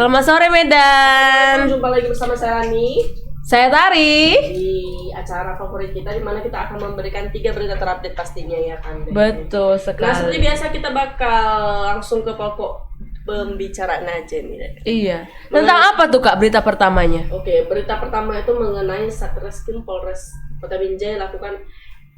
Selamat sore Medan. Jumpa lagi bersama saya Rani. Saya Tari. Di acara favorit kita, di mana kita akan memberikan 3 berita terupdate pastinya ya kan. Betul sekali. Nah seperti biasa kita bakal langsung ke pokok pembicaraan aja nih. Iya. Tentang apa tuh Kak berita pertamanya? Oke, berita pertama itu mengenai Satreskrim Polres Kota Binjai lakukan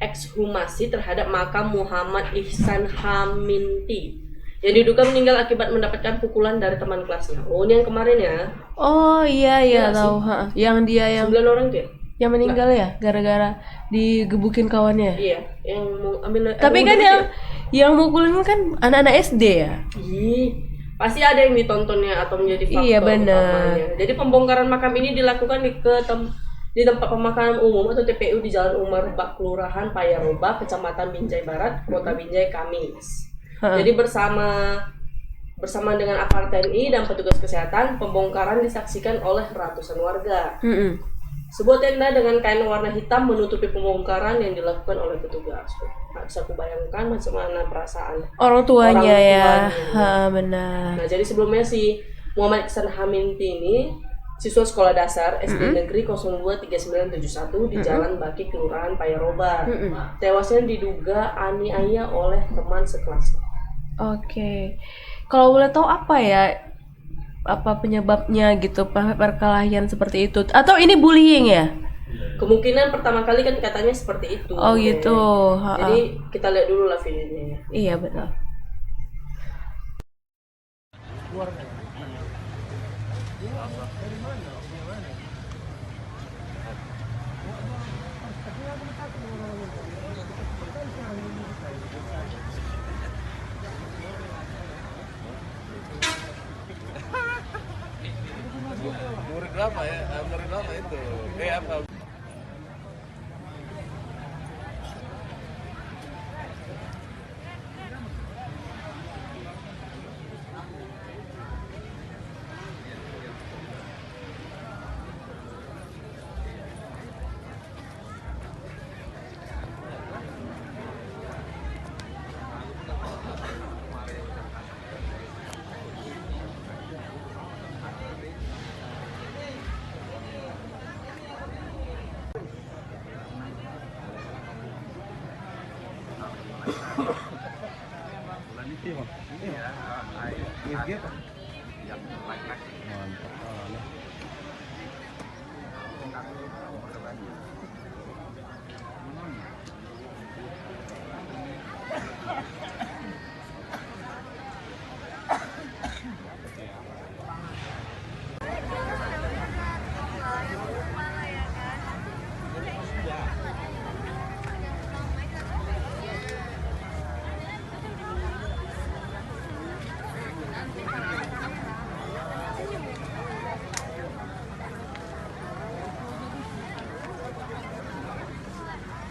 ekshumasi terhadap makam Muhammad Ihsan Haminti yang diduga meninggal akibat mendapatkan pukulan dari teman kelasnya. Oh, ini yang kemarin ya. Oh iya Iya tahu. Yang dia yang 9 orang tuh ya? yang meninggal ya gara-gara digebukin kawannya. Iya, yang mau ambil. Tapi kan yang mukulin kan anak-anak SD ya. Ih, pasti ada yang ditontonnya atau menjadi faktor Iya, benar. utamanya. Jadi pembongkaran makam ini dilakukan di tempat pemakaman umum atau TPU di Jalan Umar Bak, Kelurahan Payaroba, Kecamatan Binjai Barat, Kota Binjai, Kamis. Jadi bersama dengan aparat TNI dan petugas kesehatan, pembongkaran disaksikan oleh ratusan warga. Sebuah tenda dengan kain warna hitam menutupi pembongkaran yang dilakukan oleh petugas. Nggak bisa kubayangkan bagaimana perasaan Orang tuanya ya. tuanya. Benar. Nah, jadi sebelumnya si Muhammad Ihsan Haminti ini siswa sekolah dasar SD Negeri 023971 di Jalan Baki, Kelurahan Payaroba. Tewasnya diduga aniaya oleh teman sekelasnya. Oke. Kalau boleh tahu apa ya? Apa penyebabnya gitu perkelahian seperti itu? Atau ini bullying ya? Kemungkinan pertama kali kan katanya seperti itu. Oh gitu. Jadi kita lihat dulu lah videonya. Iya betul. Murid lama ya, murid lama itu. Apa?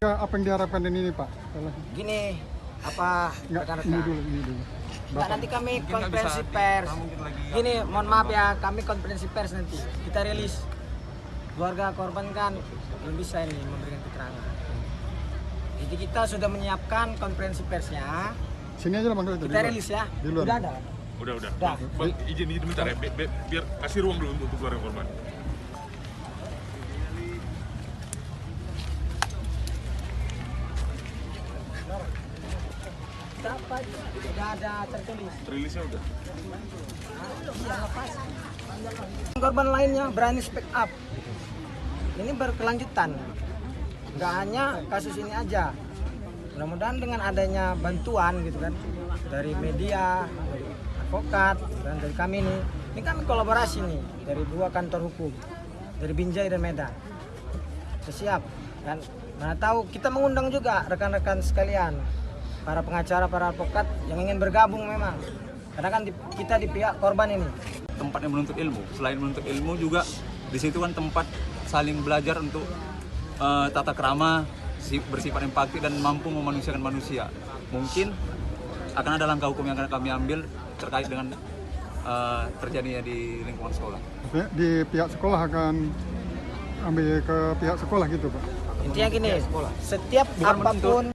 Apa yang diharapkan ini Pak? Gini, apa Ini rekan-rekan? dulu. Enggak, nanti kami konferensi pers. Gini, mohon maaf ya, kami konferensi pers nanti. Kita rilis. Keluarga korban kan belum bisa ini memberikan keterangan. Jadi kita sudah menyiapkan konferensi persnya. Sini aja lah Bang. Kita rilis ya. Di luar. Udah ada. Udah. Udah. Bang, izin bentar ya, biar kasih ruang dulu untuk keluarga korban. Udah ada tertulis. Rilisnya udah. Korban lainnya berani speak up. Ini berkelanjutan. Nggak hanya kasus ini aja. Mudah-mudahan dengan adanya bantuan gitu kan dari media, dari advokat, dan dari kami ini kami kolaborasi nih dari 2 kantor hukum, dari Binjai dan Medan. Siap dan mana tahu kita mengundang juga rekan-rekan sekalian, para pengacara, para advokat yang ingin bergabung memang. Karena kan kita di pihak korban ini. Tempat yang menuntut ilmu. Selain menuntut ilmu juga di situ kan tempat saling belajar untuk tata krama, bersifat empati dan mampu memanusiakan manusia. Mungkin akan ada langkah hukum yang akan kami ambil terkait dengan terjadinya di lingkungan sekolah. Di pihak sekolah akan ambil ke pihak sekolah gitu Pak? Intinya gini, setiap apapun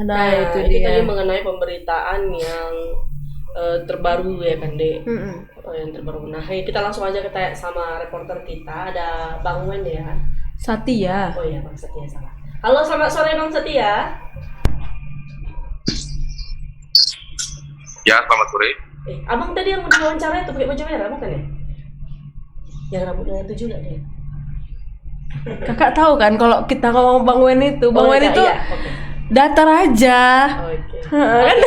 Nah, itu itu dia. tadi mengenai pemberitaan yang terbaru ya kan Dek. Yang terbaru. Nah, kita langsung aja tanya sama reporter kita, ada Bang Wen ya. Satya. Oh iya, Bang Setia salah. Halo, selamat sore Bang Setia. Ya, selamat sore. Abang tadi yang diwawancara itu pakai baju merah bukan ya? Yang rambutnya itu juga deh. Kakak tahu kan kalau kita ngomong Bang Wen itu, Bang Wen itu iya. Oke. datar aja. Oke. Kan?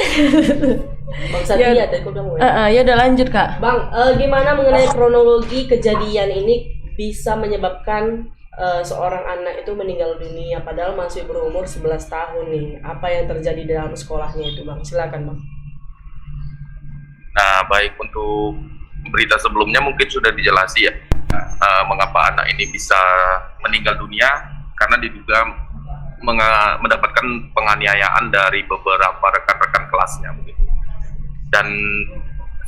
Bang Setia tadi aku bilang Wen. Ya udah lanjut Kak. Bang, gimana mengenai kronologi kejadian ini bisa menyebabkan seorang anak itu meninggal dunia padahal masih berumur 11 tahun nih. Apa yang terjadi dalam sekolahnya itu, Bang? Silakan, Bang. Nah, baik, untuk berita sebelumnya mungkin sudah dijelasi ya, mengapa anak ini bisa meninggal dunia, karena diduga mendapatkan penganiayaan dari beberapa rekan-rekan kelasnya begitu. Dan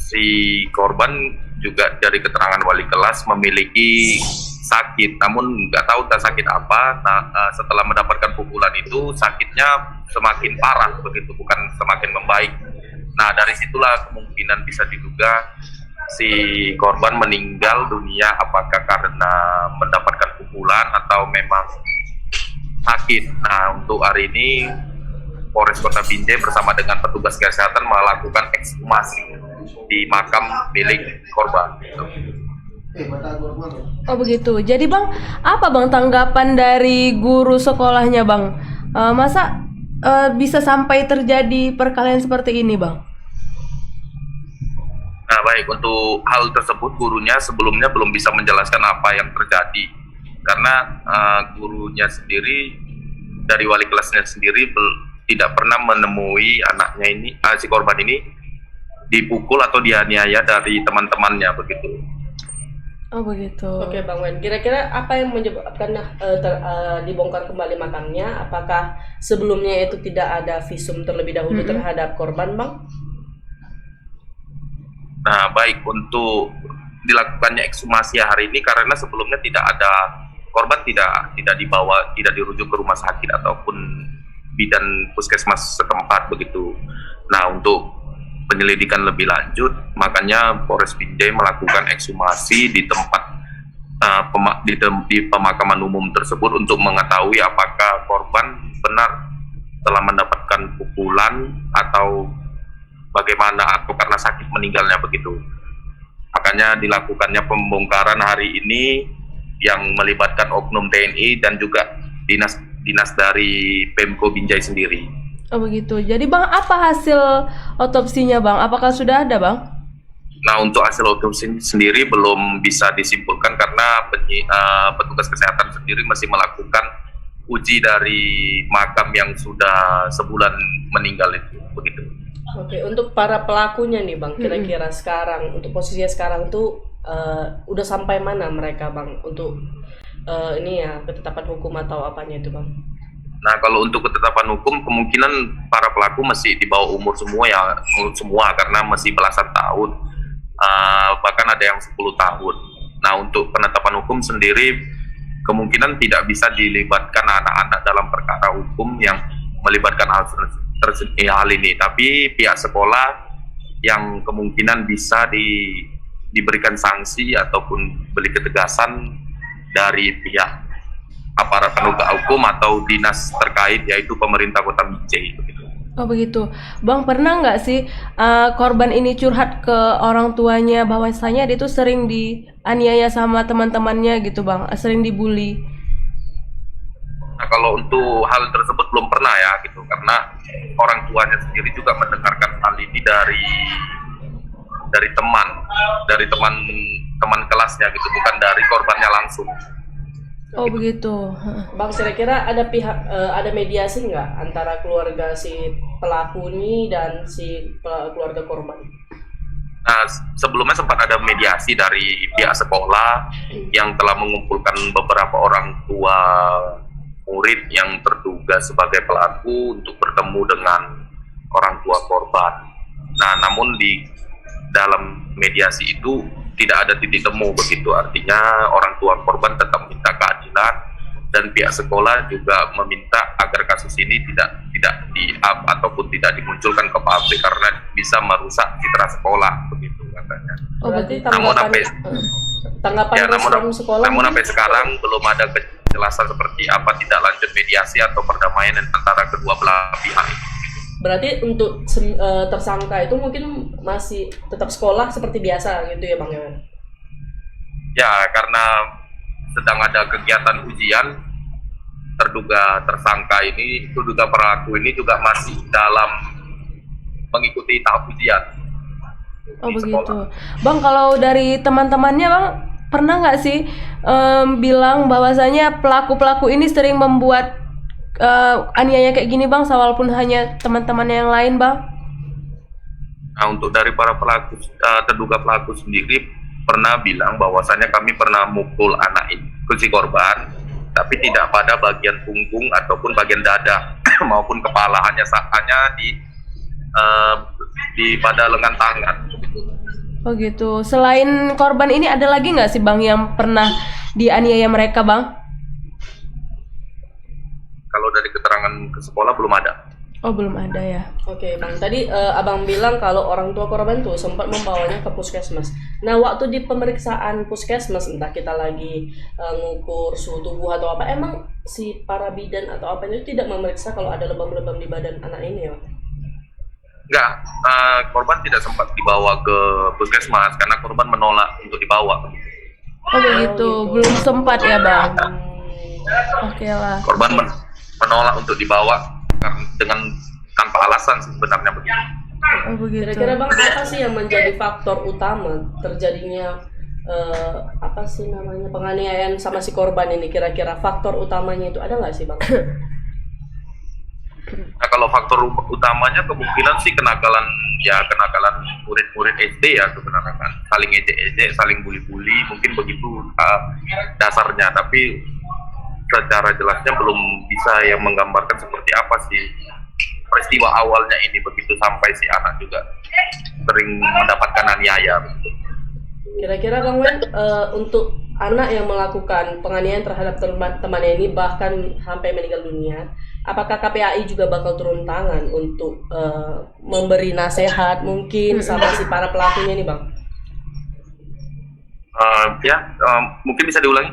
si korban juga dari keterangan wali kelas memiliki sakit, namun nggak tahu sakit apa. Nah, setelah mendapatkan pukulan itu sakitnya semakin parah begitu, bukan semakin membaik. Nah, dari situlah kemungkinan bisa diduga si korban meninggal dunia, apakah karena mendapatkan pukulan atau memang sakit. Nah, untuk hari ini Polres Kota Binjai bersama dengan petugas kesehatan melakukan ekshumasi di makam milik korban. Oh begitu. Jadi Bang, apa Bang tanggapan dari guru sekolahnya Bang? Masa bisa sampai terjadi perkelahian seperti ini Bang? Nah, baik, untuk hal tersebut gurunya sebelumnya belum bisa menjelaskan apa yang terjadi, karena gurunya sendiri dari wali kelasnya sendiri tidak pernah menemui anaknya ini, si korban ini dipukul atau dianiaya dari teman-temannya begitu. Oh begitu. Oke, Bang Wen. Kira-kira apa yang menyebabkan dibongkar kembali makamnya? Apakah sebelumnya itu tidak ada visum terlebih dahulu terhadap korban, Bang? Nah, baik, untuk dilakukannya ekshumasi hari ini karena sebelumnya tidak ada korban, tidak dibawa, tidak dirujuk ke rumah sakit ataupun bidan puskesmas setempat begitu. Nah, untuk penyelidikan lebih lanjut, makanya Polres Binjai melakukan ekshumasi di tempat di pemakaman umum tersebut untuk mengetahui apakah korban benar telah mendapatkan pukulan atau bagaimana, atau karena sakit meninggalnya begitu. Makanya dilakukannya pembongkaran hari ini yang melibatkan oknum TNI dan juga dinas dari Pemko Binjai sendiri. Oh begitu. Jadi Bang, apa hasil otopsinya Bang? Apakah sudah ada Bang? Nah, untuk hasil otopsi sendiri belum bisa disimpulkan karena petugas kesehatan sendiri masih melakukan uji dari makam yang sudah sebulan meninggal itu begitu. Oke, untuk para pelakunya nih Bang, kira-kira sekarang untuk posisinya sekarang tuh udah sampai mana mereka Bang untuk ini ya ketetapan hukum atau apanya itu Bang? Nah, kalau untuk ketetapan hukum kemungkinan para pelaku masih di bawah umur semua karena masih belasan tahun, bahkan ada yang 10 tahun. Nah, untuk penetapan hukum sendiri kemungkinan tidak bisa dilibatkan anak-anak dalam perkara hukum yang melibatkan hal ini, tapi pihak sekolah yang kemungkinan bisa diberikan sanksi ataupun beri ketegasan dari pihak aparat penegak hukum atau dinas terkait, yaitu pemerintah Kota Binjai begitu. Oh begitu. Bang, pernah nggak sih korban ini curhat ke orang tuanya bahwasanya dia tuh sering dianiaya sama teman-temannya gitu Bang, sering dibully? Nah, kalau untuk hal tersebut belum pernah ya gitu, karena orang tuanya sendiri juga mendengarkan hal ini dari teman kelasnya gitu, bukan dari korbannya langsung. Oh begitu. Bang, kira-kira ada ada mediasi nggak antara keluarga si pelaku ini dan si keluarga korban? Nah, sebelumnya sempat ada mediasi dari pihak sekolah yang telah mengumpulkan beberapa orang tua murid yang terduga sebagai pelaku untuk bertemu dengan orang tua korban. Nah, namun di dalam mediasi itu tidak ada titik temu begitu, artinya orang tua korban tetap minta keadilan dan pihak sekolah juga meminta agar kasus ini tidak di-up ataupun tidak dimunculkan ke publik karena bisa merusak citra sekolah begitu katanya. Oh, Berarti Namun tanggapan respon sekolah namun sampai sekarang belum ada kejelasan seperti apa tindak lanjut mediasi atau perdamaian antara kedua belah pihak. berarti untuk tersangka itu mungkin masih tetap sekolah seperti biasa gitu ya Bang ya? Ya, karena sedang ada kegiatan ujian, terduga tersangka ini, terduga pelaku ini juga masih dalam mengikuti tahap ujian. Oh di begitu. sekolah. Bang, kalau dari teman-temannya Bang, pernah nggak sih bilang bahwasanya pelaku-pelaku ini sering membuat aniaya kayak gini Bang, walaupun hanya teman-temannya yang lain Bang? Nah, untuk dari para pelaku, terduga pelaku sendiri pernah bilang bahwasannya kami pernah mukul anak si korban, tapi tidak pada bagian punggung ataupun bagian dada maupun kepala, hanya di pada lengan tangan. Oh gitu. Selain korban ini ada lagi nggak sih Bang yang pernah dianiaya mereka Bang? Kalau dari keterangan ke sekolah belum ada. Oh belum ada ya. Oke Bang, tadi Abang bilang kalau orang tua korban tuh sempat membawanya ke puskesmas. Nah waktu di pemeriksaan puskesmas, entah kita lagi ngukur suhu tubuh atau apa, emang si para bidan atau apa itu tidak memeriksa kalau ada lebam-lebam di badan anak ini ya? Enggak, korban tidak sempat dibawa ke puskesmas karena korban menolak untuk dibawa. Oh begitu. Belum sempat ya Bang. Oke lah. Korban menolak untuk dibawa dengan tanpa alasan sebenarnya begitu. Oh begitu. Kira-kira Bang apa sih yang menjadi faktor utama terjadinya apa sih namanya penganiayaan sama si korban ini? Kira-kira faktor utamanya itu ada nggak sih Bang? Nah, kalau faktor utamanya kemungkinan sih kenakalan murid-murid SD ya sebenarnya kan, saling ejek-ejek, saling bully-bully, mungkin begitu dasarnya. Tapi secara jelasnya belum bisa yang menggambarkan seperti apa sih peristiwa awalnya ini begitu sampai si anak juga sering mendapatkan aniaya. Kira-kira Bang Wen, untuk anak yang melakukan penganiayaan terhadap temannya ini bahkan sampai meninggal dunia, apakah KPAI juga bakal turun tangan untuk memberi nasihat mungkin sama si para pelakunya ini Bang? Mungkin bisa diulangi?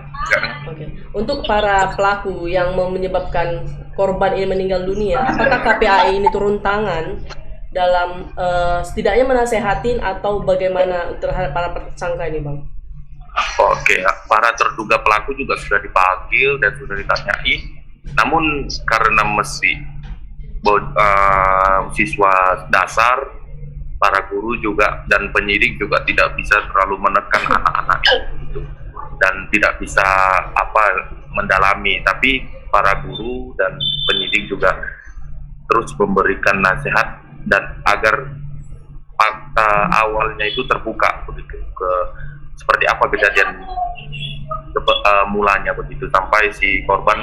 Oke. Untuk para pelaku yang menyebabkan korban ini meninggal dunia, apakah KPAI ini turun tangan dalam setidaknya menasehatin atau bagaimana terhadap para tersangka ini Bang? Oke, para terduga pelaku juga sudah dipanggil dan sudah ditanyai. Namun karena siswa dasar, para guru juga dan penyidik juga tidak bisa terlalu menekan anak-anak itu dan tidak bisa mendalami. Tapi para guru dan penyidik juga terus memberikan nasihat dan agar fakta awalnya itu terbuka begitu seperti apa kejadian mulanya begitu sampai si korban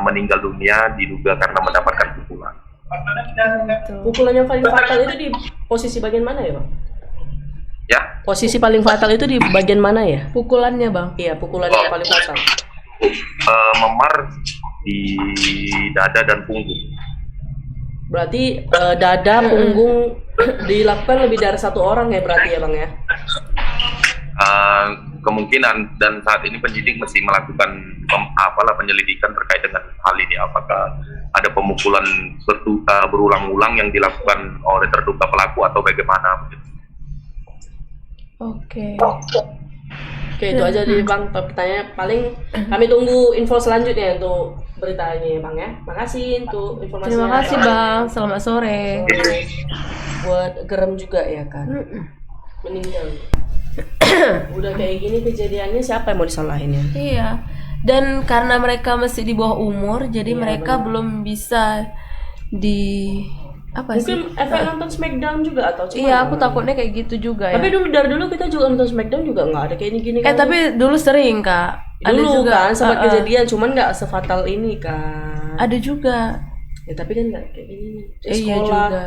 meninggal dunia diduga karena mendapatkan pukulan. Pukulan yang paling fatal itu di posisi bagian mana ya Bang? Ya? Posisi paling fatal itu di bagian mana ya? Pukulannya Bang. Iya, pukulan yang paling fatal. Memar di dada dan punggung. Berarti dada, punggung dilakukan lebih dari satu orang ya berarti ya Bang ya? Kemungkinan, dan saat ini penyidik masih melakukan penyelidikan terkait dengan hal ini, apakah ada pemukulan berulang-ulang yang dilakukan oleh terduga pelaku atau bagaimana begitu. Oke. Oke, itu aja dari Bang pertanyaan. Paling kami tunggu info selanjutnya untuk beritanya Bang ya. Makasih untuk informasinya. Terima kasih Bang. Selamat sore. Buat gerem juga ya kan. Meninggal. Udah kayak gini kejadiannya, siapa yang mau disalahin ya? Iya. Dan karena mereka masih di bawah umur, jadi mereka belum bisa Mungkin efek nonton Smackdown juga atau cuma? Iya, aku takutnya kayak gitu juga ya. Tapi dari dulu kita juga nonton Smackdown juga nggak ada kayak gini kan? Tapi dulu sering Kak. Ada Dulu juga kan sempat kejadian, cuman nggak sefatal ini kan. Ada juga. Ya tapi kan nggak kayak gini. Iya juga.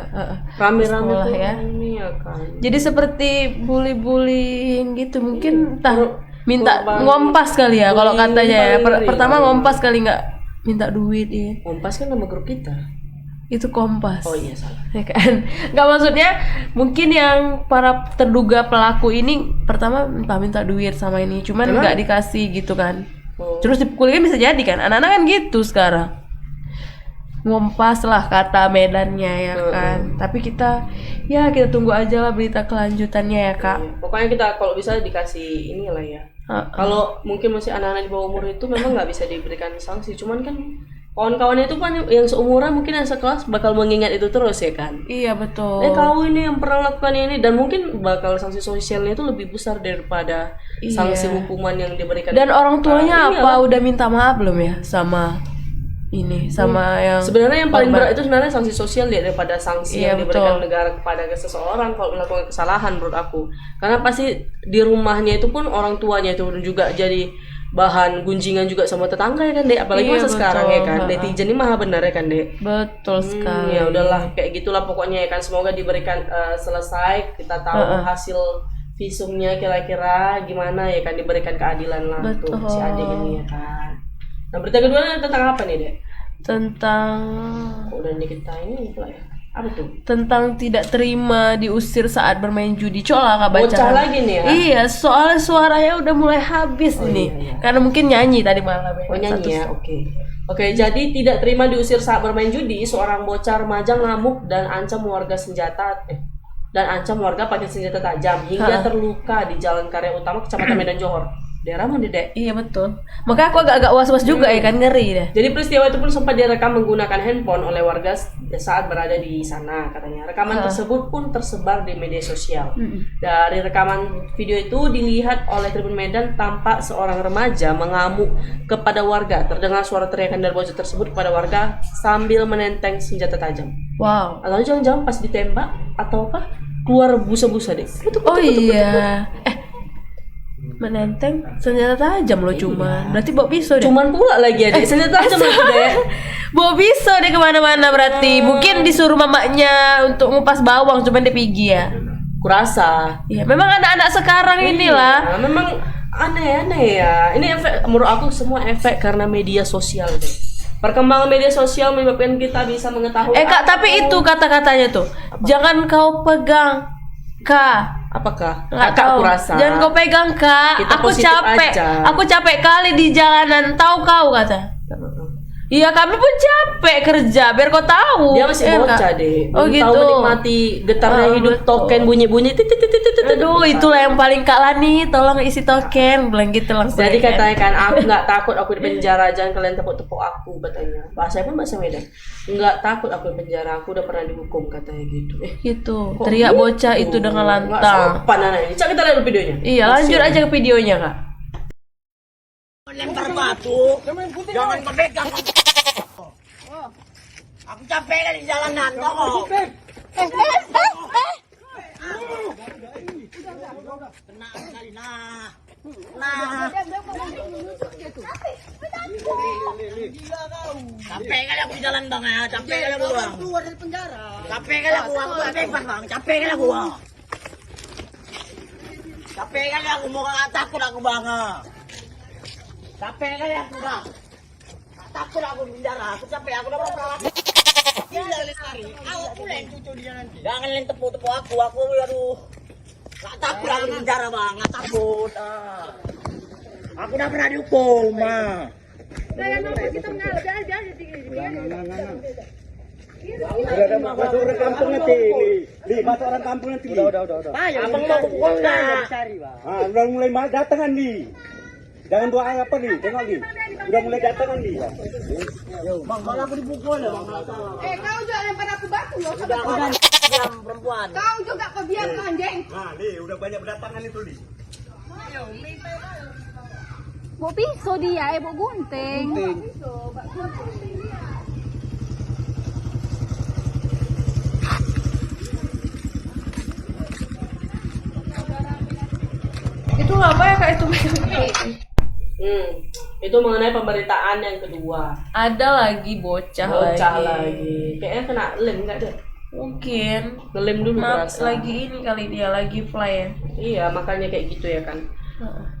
Rame-rame Sekolah tuh ya. ini ya kan. Jadi seperti bully-bullying gitu mungkin entah minta Korban ngompas kali ya kalau bullying katanya ya. paling ngeri. Pertama ngompas kali nggak minta duit ya. Kompas kan nama grup kita. Itu Kompas. Oh iya salah. Ya kan? Nggak, maksudnya mungkin yang para terduga pelaku ini pertama minta duit sama ini, cuman Emang? nggak dikasih gitu kan. Oh. Terus dipukulin kan bisa jadi kan, anak-anak kan gitu sekarang. Ngompas lah kata medannya ya kan. Tapi kita tunggu aja lah berita kelanjutannya ya kak. Iya. Pokoknya kita kalau bisa dikasih inilah ya. Kalau mungkin masih anak-anak di bawah umur itu memang nggak bisa diberikan sanksi. Cuman kan kawan-kawannya itu kan yang seumuran mungkin yang sekelas bakal mengingat itu terus ya kan. Iya betul. Kau ini yang pernah lakukan ini, dan mungkin bakal sanksi sosialnya itu lebih besar daripada sanksi hukuman yang diberikan. Dan orang tuanya iyalah. apa udah minta maaf belum ya sama ini sama yang Sebenarnya yang paling korban? berat itu sebenarnya sanksi sosial ya daripada sanksi Iya, yang diberikan betul. negara kepada seseorang kalau melakukan kesalahan menurut aku. Karena pasti di rumahnya itu pun orang tuanya itu juga jadi bahan gunjingan juga sama tetangga ya kan Dek, apalagi Iya, masa betul. sekarang ya kan. Netizen ini maha benar ya kan Dek. Betul sekali. Ya udahlah kayak gitulah pokoknya ya kan, semoga diberikan selesai, kita tahu hasil visumnya kira-kira gimana ya kan, diberikan keadilan lah Betul. untuk si adik ini ya kan. Nah berita kedua tentang apa nih Dek? Tentang Udah nih kita ini pula ya. Apa tuh? tentang tidak terima diusir saat bermain judi. Coba kak baca. Bocah lagi nih ya? Iya, soalnya suaranya udah mulai habis ini. iya. Karena mungkin nyanyi tadi malam ya. Oh nyanyi Satu- ya, oke. Oke, jadi tidak terima diusir saat bermain judi, seorang bocah remaja ngamuk dan ancam warga pakai senjata tajam hingga terluka di Jalan Karya Utama Kecamatan Medan Johor. Daerah mana Dek? Iya betul. Makanya aku agak-agak was-was juga ya kan, ngeri deh. Jadi peristiwa itu pun sempat direkam menggunakan handphone oleh warga saat berada di sana katanya. Rekaman tersebut pun tersebar di media sosial. Dari rekaman video itu dilihat oleh Tribun Medan, tampak seorang remaja mengamuk kepada warga. Terdengar suara teriakan dari bocah tersebut kepada warga sambil menenteng senjata tajam. Wow. Atau jangan-jangan pas ditembak atau apa keluar busa-busa deh. Oh iya. Menenteng senjata tajam loh cuman. Berarti bawa pisau deh. Cuman pula lagi ya Dek, senjata tajam itu Dek. Bawa pisau deh kemana-mana berarti. Mungkin disuruh mamanya untuk ngupas bawang, cuman dia pergi ya. Kurasa. Iya, memang anak-anak sekarang inilah. Nah, memang aneh-aneh ya. Ini efek, menurut aku semua efek karena media sosial deh. Perkembangan media sosial menyebabkan kita bisa mengetahui. Kak, tapi itu kata-katanya tuh. Jangan kau pegang, Kak. Apakah? Nggak Kakak tahu. aku rasa. Jangan kau pegang, Kak. Kita Aku positif capek. aja. Aku capek kali di jalanan. Tahu kau kata. Iya, kami pun capek kerja. Biar kau tahu. Dia masih Iya, bocah Kak? deh. Oh Belum gitu. tahu menikmati getarnya hidup, betul. token bunyi-bunyi. Aduh, itulah yang paling Kak Lani. Tolong isi token. Bilang gitu langsung. Jadi ya kan? katanya kan, aku nggak takut aku di penjara, jangan kalian tepuk-tepuk aku katanya. Bahasanya pun bahasa Medan. Nggak takut aku di penjara, aku udah pernah dihukum katanya gitu. Gitu. Kok Teriak gitu? bocah itu dengan Nggak lantang. sopan anak ini. Coba kita lihat dulu videonya. Iya, lanjut aja ke videonya, Kak. Lempar batu, jangan berpegang. Aku capek kali di jalanan, tau kok. Kena kali, nah. Capek kali aku di jalan bang ya, capek kali aku bang. Keluar dari penjara. Capek kali aku bebas bang, capek kali aku bang. Capek kali aku mau takut aku bang. Capek kali aku bang. Takut aku di penjara, aku capek, aku udah pernah. Aku lain cucu dia nanti. Jangan lain tepuk-tepuk aku aduh. Gak takut aku di penjara bang, gak takut. Aku udah pernah dihukum mah. Udah masuk orang kampung nanti nih. Masuk orang kampung nanti. Udah. Abang mau pukul enggak? Udah mulai datangan nih. Jangan doa apa nih, tengok nih. Udah mulai datangan nih. Bang, malah aku dipukul ya, Bang. Kau juga lempar aku batu loh. Udah perempuan. Kau juga kau biar anjing. Nah, nih udah banyak berdatangan itu nih. Bawa pisau dia, bawa gunting. Itu apa ya, Kak? Itu Itu mengenai pemberitaan yang kedua. ada lagi bocah Lagi. Kayaknya kena lem nggak deh? Mungkin Ngelem dulu berasa. lagi ini kali dia lagi fly ya. Iya, makanya kayak gitu ya kan.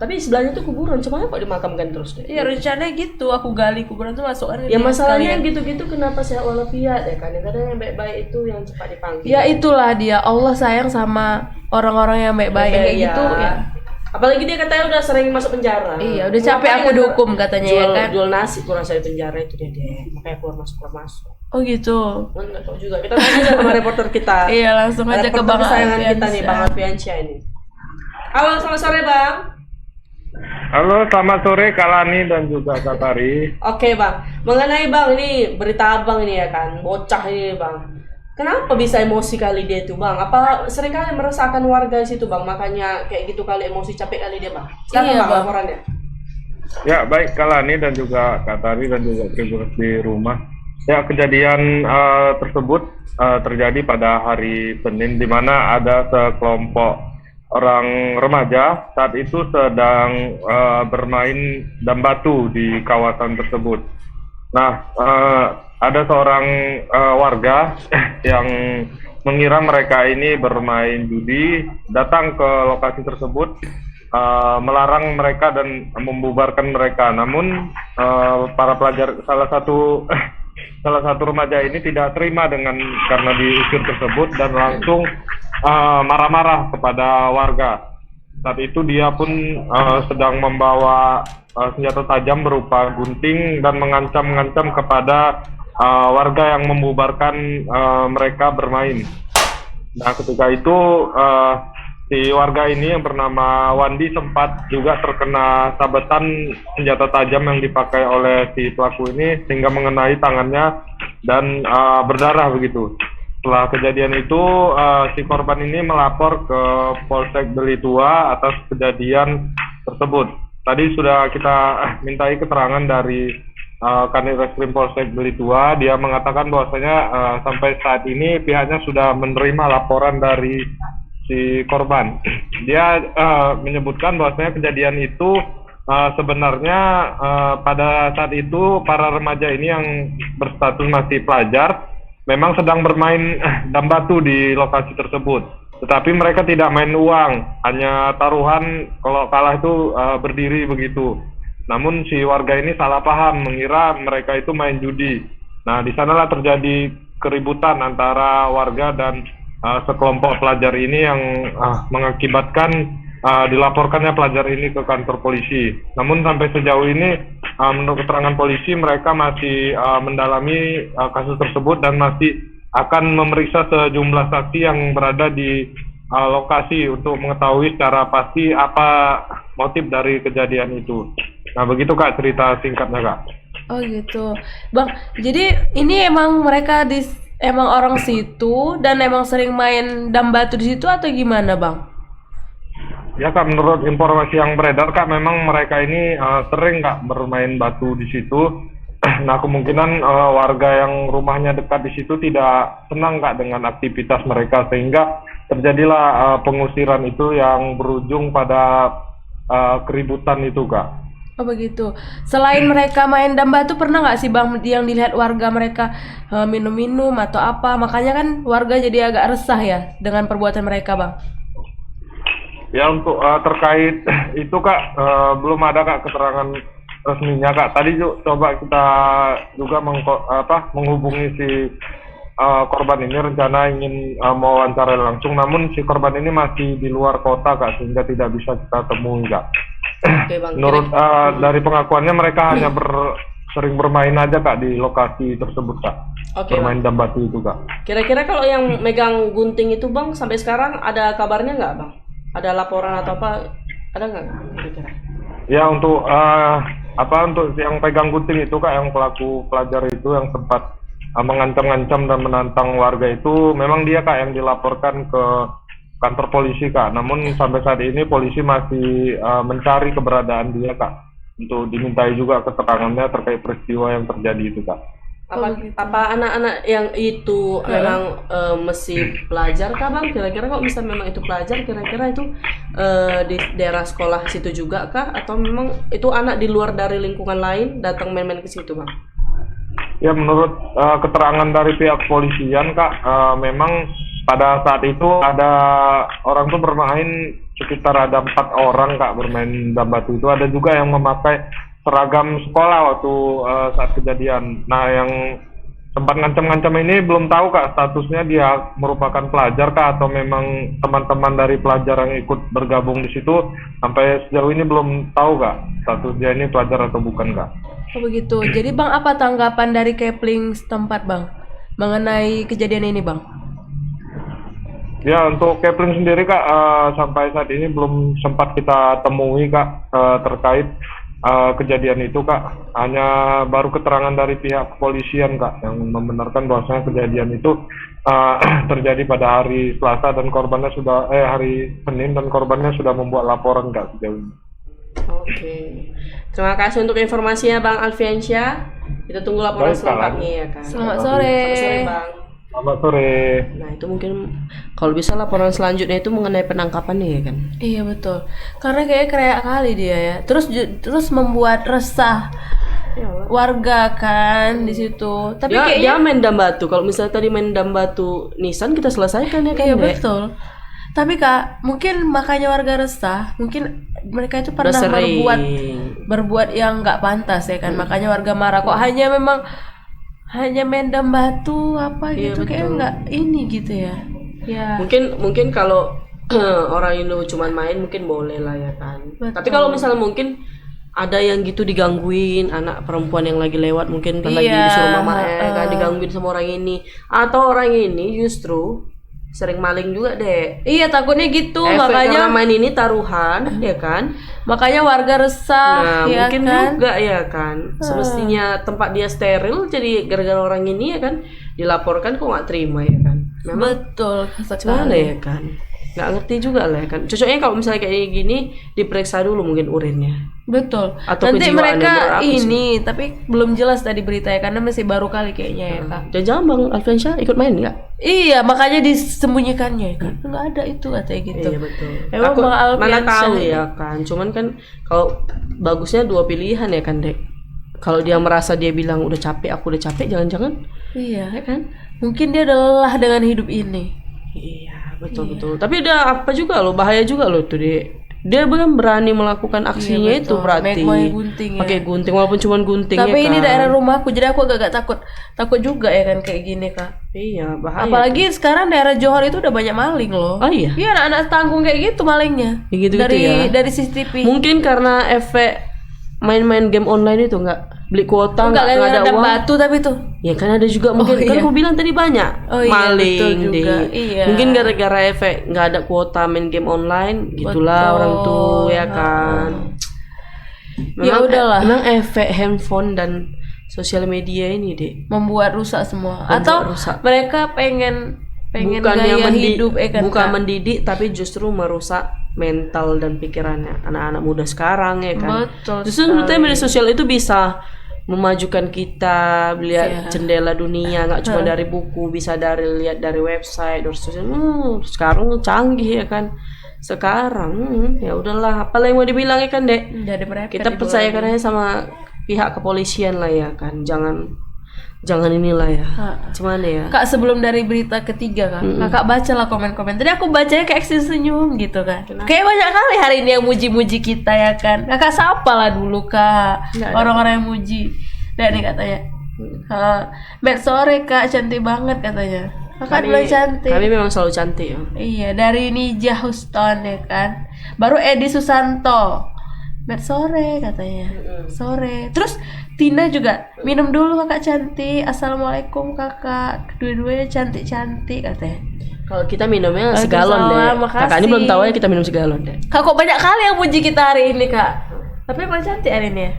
Tapi sebelahnya tuh kuburan, cuma kok dimakamkan terus deh. Iya rencananya gitu, aku gali kuburan tuh masuknya. Ya masalahnya sekalian. gitu-gitu kenapa sehat walafiat ya kan? Kadang yang baik-baik itu yang cepat dipanggil. Ya itulah dia, Allah sayang sama orang-orang yang baik-baik kayak Iya. gitu ya. Apalagi dia katanya udah sering masuk penjara. Iya, udah capek aku dihukum katanya jual, ya kan. Jual nasi kurang saya di penjara itu dia. Makanya keluar masuk. Oh gitu. Enggak tahu juga. Kita tanya aja sama reporter kita. Iya, langsung aja ke Bang kesayangan kita nih, Alfiansyah. Bang Alfiansyah ini. Halo, selamat sore, Bang. Halo, selamat sore Kalani dan juga Katari. Oke, Bang. Mengenai Bang ini berita Abang ini ya kan, bocah ini, Bang. Kenapa bisa emosi kali dia tuh, Bang? Apa sering kali meresahkan warga di situ, Bang? Makanya kayak gitu kali emosi, capek kali dia, Bang. Silakan, Iya, Bang, Bang. laporannya. Ya, baik Kalani dan juga Katari dan juga Tribuners di rumah. Ya, kejadian tersebut terjadi pada hari Senin di mana ada sekelompok orang remaja saat itu sedang bermain dam batu di kawasan tersebut. Nah, ada seorang warga yang mengira mereka ini bermain judi, datang ke lokasi tersebut, melarang mereka dan membubarkan mereka. Namun para pelajar salah satu remaja ini tidak terima karena diusir tersebut dan langsung marah-marah kepada warga. Saat itu dia pun sedang membawa senjata tajam berupa gunting dan mengancam-ngancam kepada warga yang membubarkan mereka bermain. Nah, ketika itu si warga ini yang bernama Wandi sempat juga terkena sabetan senjata tajam yang dipakai oleh si pelaku ini sehingga mengenai tangannya dan berdarah begitu. Setelah kejadian itu si korban ini melapor ke Polsek Delitua atas kejadian tersebut. Tadi sudah kita mintai keterangan dari Kanit Reskrim Polsek Delitua. Dia mengatakan bahwasanya sampai saat ini pihaknya sudah menerima laporan dari si korban. Dia menyebutkan bahwasanya kejadian itu sebenarnya pada saat itu para remaja ini yang berstatus masih pelajar memang sedang bermain dam batu di lokasi tersebut. Tetapi mereka tidak main uang, hanya taruhan, kalau kalah itu berdiri begitu. Namun si warga ini salah paham, mengira mereka itu main judi. Nah, di sanalah terjadi keributan antara warga dan sekelompok pelajar ini yang mengakibatkan dilaporkannya pelajar ini ke kantor polisi. Namun sampai sejauh ini menurut keterangan polisi mereka masih mendalami kasus tersebut dan masih akan memeriksa sejumlah saksi yang berada di lokasi untuk mengetahui secara pasti apa motif dari kejadian itu. Nah, begitu Kak cerita singkatnya Kak. Oh gitu. Bang, jadi ini emang mereka emang orang situ dan emang sering main dam batu di situ atau gimana, Bang? Ya Kak, menurut informasi yang beredar Kak, memang mereka ini sering Kak bermain batu di situ. Nah, kemungkinan warga yang rumahnya dekat di situ tidak senang Kak dengan aktivitas mereka sehingga terjadilah pengusiran itu yang berujung pada keributan itu Kak. Oh begitu. Selain mereka main dam batu, pernah nggak sih Bang yang dilihat warga mereka minum-minum atau apa? Makanya kan warga jadi agak resah ya dengan perbuatan mereka, Bang. Ya, untuk terkait itu Kak, belum ada Kak keterangan resminya Kak. Tadi coba kita juga menghubungi si korban ini, rencana ingin mewawancara langsung, namun si korban ini masih di luar kota Kak, sehingga tidak bisa kita temui Kak. Oke, Bang. Menurut dari pengakuannya mereka hanya sering bermain aja Kak di lokasi tersebut Kak. Oke, bermain dam batu itu Kak. Kira-kira kalau yang megang gunting itu Bang sampai sekarang ada kabarnya nggak Bang? Ada laporan atau apa? Ada nggak kira-kira? Ya, untuk untuk yang pegang gunting itu Kak, yang pelaku pelajar itu yang sempat mengancam-ngancam dan menantang warga itu, memang dia Kak yang dilaporkan ke kantor polisi Kak. Namun sampai saat ini polisi masih mencari keberadaan dia Kak, untuk dimintai juga keterangannya terkait peristiwa yang terjadi itu Kak. Apa anak-anak yang itu memang masih pelajar kah Bang? Kira-kira kok bisa memang itu pelajar, kira-kira itu di daerah sekolah situ juga kah? Atau memang itu anak di luar dari lingkungan lain datang main-main ke situ Bang? Ya, menurut keterangan dari pihak kepolisian Kak, memang pada saat itu ada orang tuh bermain sekitar ada 4 orang Kak bermain dam batu itu. Ada juga yang memakai seragam sekolah waktu saat kejadian. Nah, yang sempat ngancam-ngancam ini belum tahu Kak statusnya dia merupakan pelajar Kak atau memang teman-teman dari pelajar yang ikut bergabung di situ. Sampai sejauh ini belum tahu Kak status dia ini pelajar atau bukan Kak. Oh begitu. Jadi Bang, apa tanggapan dari Kepling setempat Bang mengenai kejadian ini Bang? Ya, untuk Kepling sendiri Kak, sampai saat ini belum sempat kita temui Kak terkait kejadian itu Kak. Hanya baru keterangan dari pihak kepolisian Kak yang membenarkan bahwasanya kejadian itu terjadi pada hari Selasa dan korbannya sudah hari Senin dan korbannya sudah membuat laporan Kak sejauh ini. Oke. Terima kasih untuk informasinya Bang Alfiansyah. Kita tunggu laporan Baik, selengkapnya ya kan. Selamat sore. Selamat sore Bang. Selamat sore. Nah itu mungkin kalau bisa laporan selanjutnya itu mengenai penangkapannya ya kan. Iya betul. Karena kayak kali dia ya. Terus membuat resah warga kan di situ. Tapi Ya, kayaknya dia main dam batu. Kalau misalnya tadi main dam batu Nissan kita selesaikan ya kan. iya Dek? betul. Tapi Kak, mungkin makanya warga resah, mungkin mereka itu pernah Udah sering. berbuat yang nggak pantas ya kan. Makanya warga marah kok hanya main dam batu apa Iya, gitu kayak betul. nggak ini gitu ya. Ya. Mungkin kalau orang Indo cuman main mungkin boleh lah ya kan. Betul. Tapi kalau misalnya mungkin ada yang gitu digangguin anak perempuan yang lagi lewat mungkin kan lagi Iya, disuruh mamanya kan digangguin sama orang ini atau orang ini justru sering maling juga deh. Iya takutnya gitu Efek makanya karena main ini taruhan ya kan. makanya warga resah Nah ya mungkin kan. juga ya kan. Semestinya tempat dia steril jadi gara-gara orang ini ya kan dilaporkan kok nggak terima ya kan. Memang Betul gimana sekali. ya kan. Nggak ngerti juga lah ya kan. Cocoknya kalau misalnya kayak gini diperiksa dulu mungkin urinnya. Betul. Atau Nanti kejiwaannya mereka berapa sih? ini tapi belum jelas tadi berita ya karena masih baru kali kayaknya ya Kak. Dan jangan Bang Alfiansyah ikut main nggak? Iya makanya disembunyikannya ya kan. Nggak ada itu katanya gitu. Iya betul. Emang Takut Bang Alfiansyah mana tahu ini- ya kan. Cuman kan kalau bagusnya 2 pilihan ya kan Dek. Kalau dia merasa dia bilang udah capek, aku udah capek, jangan-jangan Iya ya kan? mungkin dia udah lelah dengan hidup ini. Iya betul. Tapi udah apa juga loh, bahaya juga loh tuh dia bukan berani melakukan aksinya Iya, itu betul. berarti Pakai gunting ya. pakai gunting walaupun cuma gunting Tapi ya ini kan? daerah rumahku jadi aku agak takut juga ya kan kayak gini Kak. Iya bahaya. Apalagi sekarang daerah Johor itu udah banyak maling loh. Oh iya. Iya anak-anak tanggung kayak gitu malingnya. Ya gitu-gitu ya. dari CCTV. Mungkin karena efek main-main game online itu nggak beli kuota Enggak nggak ada ada uang. batu tapi tuh. Ya kan ada juga mungkin kan iya. aku bilang tadi banyak Oh, iya, maling betul juga. deh. Iya. Mungkin gara-gara efek nggak ada kuota main game online gitulah Betul. orang tuh ya kan. Ya udahlah. Memang efek handphone dan sosial media ini deh Membuat rusak semua. Membuat Atau rusak. mereka pengen bukannya gaya hidup kan bukan Kak? mendidik tapi justru merusak mental dan pikirannya anak-anak muda sekarang ya kan. Betul Justru sekali. menurut media sosial itu bisa memajukan kita lihat Iya. jendela dunia nggak cuma dari buku, bisa lihat dari website dari sosial. Sekarang canggih ya kan. Sekarang ya udahlah, apa yang mau dibilang ya kan Dek. Jadi mereka Kita percayakan aja sama pihak kepolisian lah ya kan. Jangan inilah ya. Cuman ya. Kak sebelum dari berita ketiga Kak, Kakak bacalah komen-komen. Tadi aku bacanya kayak senyum gitu kan. Kayak banyak kali hari ini yang muji-muji kita ya kan. Kakak sapa lah dulu Kak. Nggak ada. Orang-orang yang muji. Dan nih katanya. Baik sore Kak, cantik banget katanya. Kakak bilang cantik. Kami memang selalu cantik ya. Iya, dari Nija Houston ya kan. Baru Edi Susanto. Baik sore katanya. Sore. Terus Tina juga minum dulu kakak cantik. Assalamualaikum kakak. Kedua-duanya cantik-cantik katanya. Kalau kita minumnya Waalaikumsalam, segalon deh. makasih. Kakak ini belum tahu ya kita minum segalon deh. Kak kok banyak kali yang muji kita hari ini kak. Tapi emang cantik hari ini ya.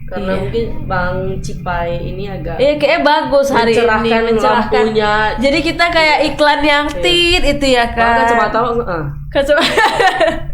Karena Iya. mungkin Bang Cipai ini agak Iya kayaknya bagus hari ini mencerahkan lampunya. Jadi kita kayak iklan yang tit itu ya Kalau kak. kacamata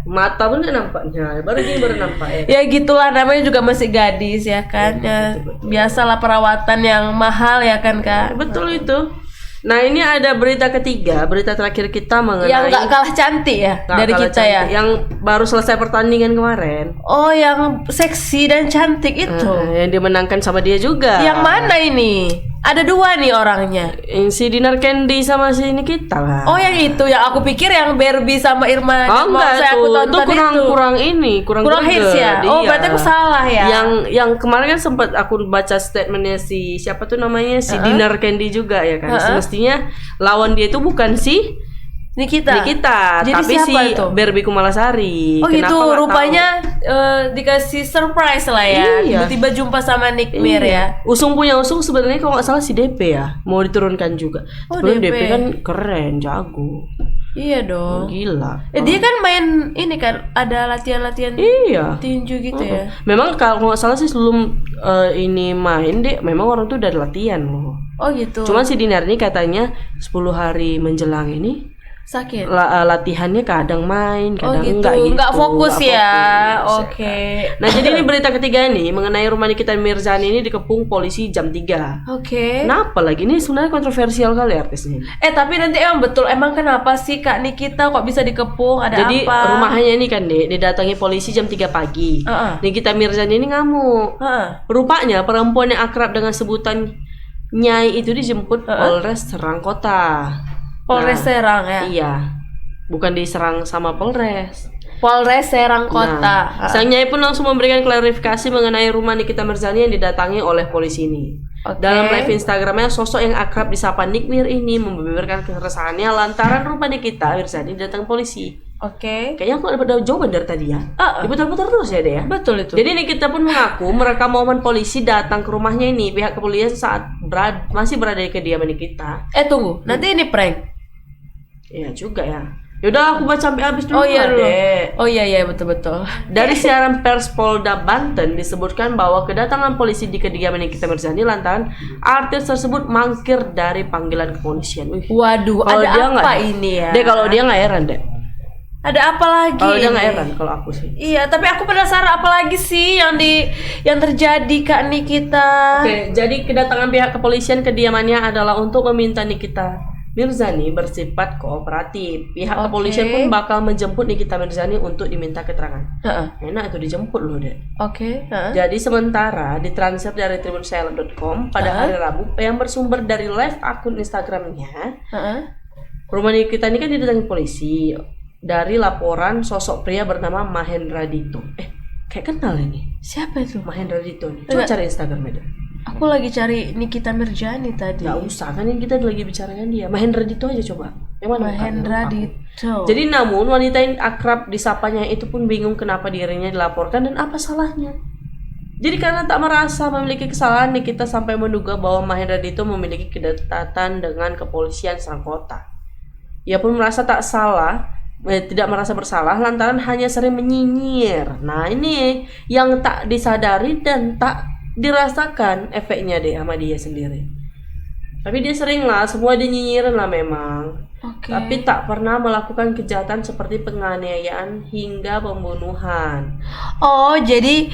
mata pun nggak nampaknya. Baru gini baru nampak ya. Ya gitulah namanya juga masih gadis ya kan. Ya, biasalah perawatan yang mahal ya kan kak. Betul itu. Nah ini ada berita ketiga, berita terakhir kita mengenai Yang nggak kalah cantik ya nggak dari kalah kita cantik, ya. yang baru selesai pertandingan kemarin. Oh yang seksi dan cantik itu. Yang dimenangkan sama dia juga. Yang mana ini? Ada 2 nih orangnya. Si Dinar Candy sama si Nikita lah. Oh yang itu, yang aku pikir yang Barbie sama Irma. Oh, mau enggak aku tuh, tonton kurang hits ya. Oh Iya. berarti aku salah ya. Yang kemarin kan sempat aku baca statementnya si siapa tuh namanya si Dinar Candy juga ya kan. Semestinya lawan dia itu bukan si Nikita. Jadi tapi si siapa itu? Barbie Kumalasari. Oh Kenapa gitu, nggak rupanya dikasih surprise lah ya. Iya. Tiba-tiba jumpa sama Nick tahu? Mir Iya. ya. Usung sebenarnya kalau nggak salah si DP ya, mau diturunkan juga. Oh, Sebenarnya DP. DP kan keren, jago, Iya dong. gila. Dia kan main ini kan ada latihan-latihan Iya. tinju gitu ya. Memang kalau nggak salah sih sebelum ini main deh, memang orang tuh udah latihan loh. Oh gitu. Cuman si Dinar ini katanya 10 hari menjelang ini sakit. latihannya kadang main, kadang gitu. enggak gitu. Nggak fokus nggak ya. fokus, Oke. kan. Nah, jadi ini berita ketiga nih mengenai rumah Nikita Mirzani ini dikepung polisi jam 3. Oke. Kenapa lagi? Ini sebenarnya kontroversial kali artisnya. Tapi nanti emang kenapa sih Kak Nikita kok bisa dikepung? Ada Jadi apa? rumahnya ini kan didatangi polisi jam 3 pagi. Nikita Mirzani ini ngamuk. Rupanya perempuan yang akrab dengan sebutan Nyai itu dijemput Polres Serang Kota. Polres Serang ya. Iya. Bukan diserang sama Polres. Polres Serang Kota. Sang Nyai pun langsung memberikan klarifikasi mengenai rumah Nikita Mirzani yang didatangi oleh polisi ini. Oke. Dalam live Instagramnya, sosok yang akrab disapa Nick Mir ini membeberkan keresahannya lantaran rumah Nikita Mirzani didatangi polisi. Oke. Kayaknya aku ada jawaban dari tadi ya. Diputar-putar terus ya deh ya. Betul itu. Jadi Nikita pun mengaku merekam momen polisi datang ke rumahnya ini. Pihak kepolisian saat masih berada di kediaman Nikita. Tunggu, nanti ini prank. Iya juga ya. Yaudah aku baca sampai habis dulu. Oh iya dulu. Dek. Oh iya betul. Dari siaran pers Polda Banten disebutkan bahwa kedatangan polisi di kediaman Nikita Mirzani lantaran artis tersebut mangkir dari panggilan kepolisian. Waduh, Kalau ada dia apa nggak- ini ya? Dek, kalau dia nggak heran dek. Ada apa lagi? Kalau dia nggak ini? heran, kalau aku sih. Iya, tapi aku penasaran apa lagi sih yang terjadi Kak Nikita? Oke, jadi kedatangan pihak kepolisian kediamannya adalah untuk meminta Nikita Mirzani bersifat kooperatif. Pihak kepolisian pun bakal menjemput Nikita Mirzani untuk diminta keterangan. Enak itu dijemput loh dek. Oke. Jadi sementara ditransfer dari tribunsilent.com pada hari Rabu yang bersumber dari live akun Instagramnya, rumah Nikita ini kan didatangi polisi dari laporan sosok pria bernama Mahendra Dito. Kayak kenal ini. Siapa itu? Mahendra Dito nih. Coba cari Instagramnya deh. Aku lagi cari Nikita Mirzani tadi. Gak usah, kan ini kita lagi bicarakan dia. Mahendra Dito aja coba. Yang mana? Mahendra Dito. Jadi namun wanita yang akrab disapanya itu pun bingung kenapa dirinya dilaporkan dan apa salahnya. Jadi karena tak merasa memiliki kesalahan, Nikita sampai menduga bahwa Mahendra Dito memiliki kedekatan dengan kepolisian Serang Kota. Ia pun merasa tidak merasa bersalah lantaran hanya sering menyinyir. Nah ini yang tak disadari dan tak dirasakan efeknya deh sama dia sendiri. Tapi dia sering lah, semua dinyinyirin lah memang. Tapi tak pernah melakukan kejahatan seperti penganiayaan hingga pembunuhan. Oh, jadi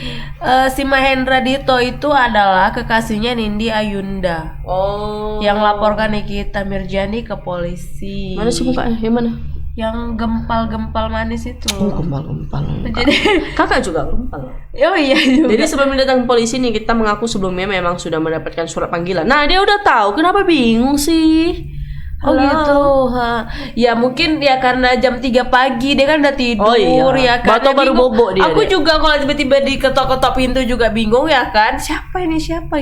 si Mahendra Dito itu adalah kekasihnya Nindi Ayunda. Oh. Yang laporkan Nikita Mirzani ke polisi. Mana sih mukanya? Yang mana? Yang gempal-gempal manis itu. Oh, gempal-gempal. Jadi kakak juga gempal. Oh iya juga. Jadi sebelum datang polisi nih, kita mengaku sebelumnya memang sudah mendapatkan surat panggilan. Nah, dia udah tahu, kenapa bingung sih? Oh gitu. Ya mungkin ya karena jam 3 pagi dia kan udah tidur ya kan. Atau baru bobo dia. Aku juga kalau tiba-tiba diketok-ketok pintu juga bingung ya kan. Siapa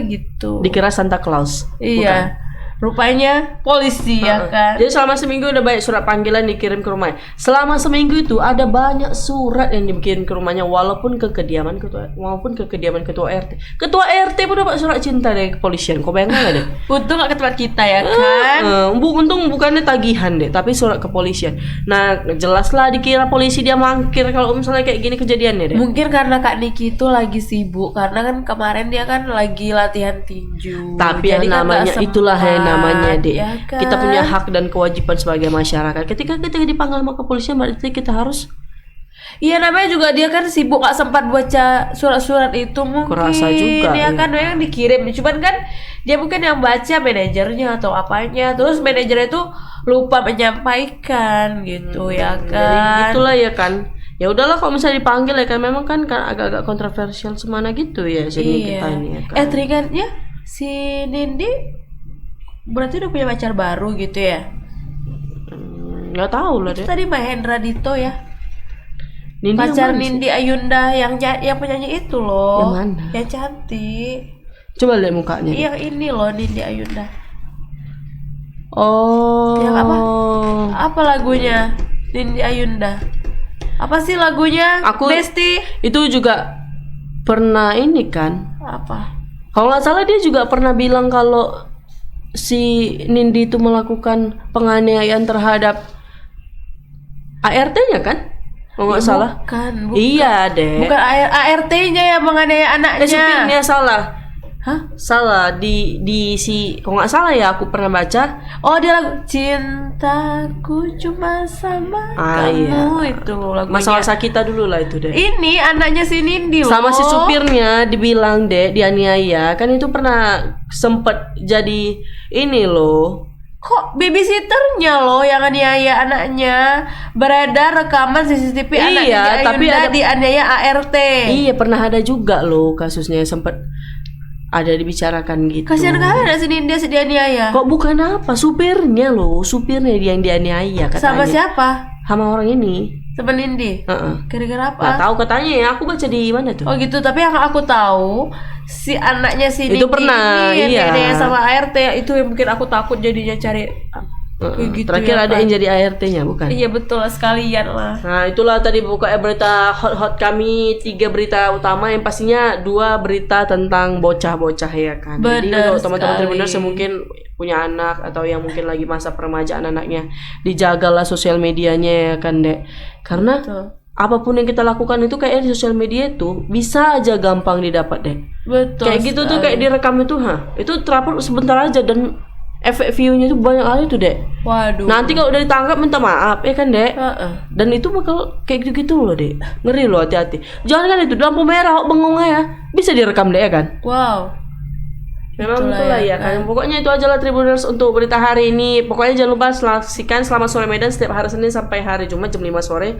gitu. Dikira Santa Claus. Iya. Bukan. Rupanya polisi ya kan. Jadi selama seminggu udah banyak surat panggilan dikirim ke rumahnya. Selama seminggu itu ada banyak surat yang dikirim ke rumahnya walaupun ke kediaman ketua RT. Ketua RT pun dapat surat cinta dari kepolisian. Kau bayangkan gak deh? Untung gak ke tempat kita ya kan. Untung bukannya tagihan deh, tapi surat kepolisian. Nah, jelaslah dikira polisi dia mangkir kalau misalnya kayak gini kejadiannya deh. Mungkin karena Kak Niki itu lagi sibuk karena kan kemarin dia kan lagi latihan tinju. Tapi jadi yang namanya itulah namanya deh ya kan? Kita punya hak dan kewajiban sebagai masyarakat. Ketika kita dipanggil sama kepolisian berarti kita harus. Iya namanya juga dia kan sibuk gak sempat baca surat-surat itu mungkin. Kurasa juga dia kan memang dikirim, cuman kan dia mungkin yang baca manajernya atau apanya, terus manajernya itu lupa menyampaikan gitu ya kan. Jadi gitulah ya kan. Ya udahlah kalau misalnya dipanggil ya kan, memang kan agak-agak kontroversial semana gitu ya sini kita ini ya kan. Teringatnya si Nindi berarti udah punya pacar baru gitu ya? Nggak tahu lah deh. Tadi Mahendra Dito ya. Nindi Pacar yang mana sih? Nindi Ayunda yang penyanyi itu loh. Yang mana? Yang cantik. Coba lihat mukanya. Yang ini loh Nindi Ayunda. Oh. Yang apa? Apa lagunya? Nindi Ayunda. Apa sih lagunya? Aku Besti. itu juga pernah ini kan. Apa? Kalau nggak salah dia juga pernah bilang kalau si Nindi itu melakukan penganiayaan terhadap ART-nya kan? Kalau nggak salah. Bukan. Iya deh. Bukan ART-nya yang menganiaya anaknya. Supirnya salah. Hah? Salah di si kalau nggak salah ya aku pernah baca. Oh, dia lagu Cintaku Cuma Sama Kamu itu lagunya. Masa-masa kita dulu lah itu deh. Ini anaknya si Nindi loh. Sama si supirnya dibilang deh dianiaya kan itu pernah sempet jadi ini loh. Kok babysitternya loh yang aniaya anaknya, beredar rekaman CCTV anaknya tapi ada dianiaya ART. Iya pernah ada juga loh kasusnya sempet ada dibicarakan gitu. Kasihan kali ada si Nindi si dianiaya. Kok bukan apa supirnya loh, supirnya dia yang dianiaya katanya. Sama siapa? Sama orang ini. Sama Nindi. Kira-kira apa? Nggak tahu katanya ya, aku baca di mana tuh. Oh gitu, tapi yang aku tahu si anaknya si Itu Nindi pernah, ini yang iya. dianiaya sama ART itu yang bikin aku takut jadinya cari kayak gitu. Terakhir ya, ada Pak. yang jadi ART-nya bukan? Iya betul sekalian lah. Nah itulah tadi pokoknya berita hot kami 3 berita utama yang pastinya 2 berita tentang bocah-bocah ya kan. Jadi Benar untuk teman-teman sekali. Tribuners yang mungkin punya anak atau yang mungkin lagi masa peremajaan anaknya, dijagalah sosial medianya ya kan dek. Karena Betul. apapun yang kita lakukan itu kayak di sosial media itu bisa aja gampang didapat deh. Betul. Kayak gitu tuh kayak direkam itu itu terupload sebentar aja dan efek view-nya itu banyak kali tuh dek. Waduh. Nanti kalau udah ditangkap minta maaf ya kan dek. Heeh. Dan itu bakal kayak gitu-gitu loh dek. Ngeri loh, hati-hati. Jangan kan itu lampu merah bengong ya bisa direkam dek ya kan. Wow. Memang Itulah itulah ya ya kan. Pokoknya itu aja lah Tribuners untuk berita hari ini. Pokoknya jangan lupa saksikan Selamat Sore Medan setiap hari Senin sampai hari Jumat jam 5 sore.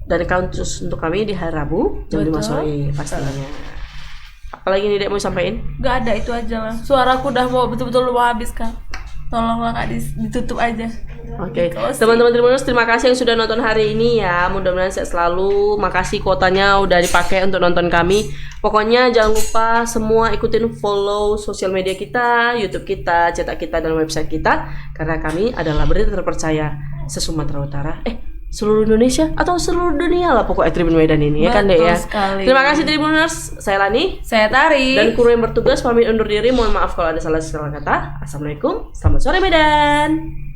Dan khusus untuk kami di hari Rabu jam 5 Betul. sore pastinya. Apalagi nih dek mau sampaikan? Gak ada, itu aja lah. Suaraku udah mau betul-betul mau habis Kak. Tolonglah Kak ditutup aja. Oke, teman-teman Tribuners terima kasih yang sudah nonton hari ini ya. Mudah-mudahan sehat selalu. Makasih kuotanya udah dipakai untuk nonton kami. Pokoknya jangan lupa semua ikutin follow sosial media kita, YouTube kita, cetak kita dan website kita karena kami adalah berita terpercaya se-Sumatera Utara. Seluruh Indonesia atau seluruh dunia lah pokoknya Tribun Medan ini ya kan dek ya. Sekali. Terima kasih Tribuners. Saya Lani. Saya Tari. Dan kru yang bertugas pamit undur diri. Mohon maaf kalau ada salah kata. Assalamualaikum. Selamat sore Medan.